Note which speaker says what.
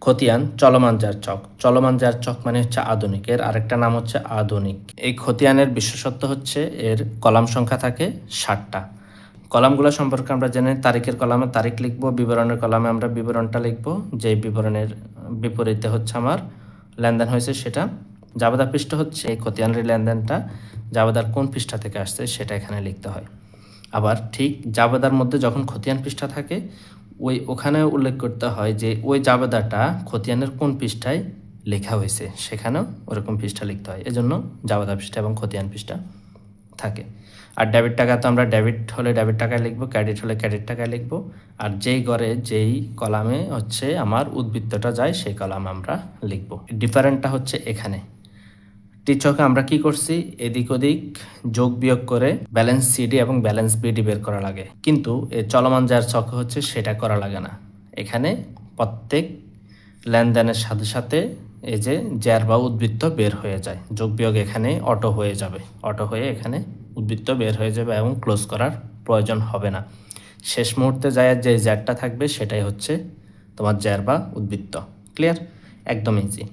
Speaker 1: খতিয়ান চলমান যার ছক। চলমান যার ছক মানে হচ্ছে আধুনিক, এর আরেকটা নাম হচ্ছে আধুনিক। এই খতিয়ানের বিশেষত্ব হচ্ছে এর কলাম সংখ্যা থাকে 60টা। কলামগুলো সম্পর্কে আমরা জেনে, তারিখের কলামে তারিখ লিখব, বিবরণের কলামে আমরা বিবরণটা লিখব, যে বিবরণের বিপরীতে হচ্ছে আমার লেনদেন হয়েছে সেটা। জাবেদা পৃষ্ঠা হচ্ছে এই খতিয়ানের লেনদেনটা জাবেদার কোন পৃষ্ঠা থেকে আসছে সেটা এখানে লিখতে হয়। আবার ঠিক জাবেদার মধ্যে যখন খতিয়ান পৃষ্ঠা থাকে ওখানে উল্লেখ করতে হয় যে ওই জাবেদাটা খতিয়ানের কোন পৃষ্ঠায় লেখা হয়েছে, সেখানেও ওরকম পৃষ্ঠা লিখতে হয়। এজন্য জাবেদা পৃষ্ঠা এবং খতিয়ান পৃষ্ঠা থাকে। আর ডেবিট টাকা তো আমরা ডেবিট হলে ডেবিট টাকায় লিখবো, ক্রেডিট হলে ক্রেডিট টাকায় লিখবো। আর যেই ঘরে যেই কলামে হচ্ছে আমার উদ্বৃত্তটা যায় সেই কলাম আমরা লিখবো। ডিফারেন্টটা হচ্ছে এখানে টিচকে আমরা কি করছি, এদিক ওদিক যোগ বিয়োগ করে ব্যালেন্স সিডি এবং ব্যালেন্স বিডি বের করা লাগে, কিন্তু এই চলমান যার ছকে হচ্ছে সেটা করা লাগে না। এখানে প্রত্যেক লেনদেনের সাথে সাথে এই যে জ্যার বা উদ্বৃত্ত বের হয়ে যায়, যোগ বিয়োগ এখানে অটো হয়ে যাবে, অটো হয়ে এখানে উদ্বৃত্ত বের হয়ে যাবে এবং ক্লোজ করার প্রয়োজন হবে না। শেষ মুহূর্তে যায় যে জ্যারটা থাকবে সেটাই হচ্ছে তোমার জ্যার বা উদ্বৃত্ত। ক্লিয়ার? একদম ইজি।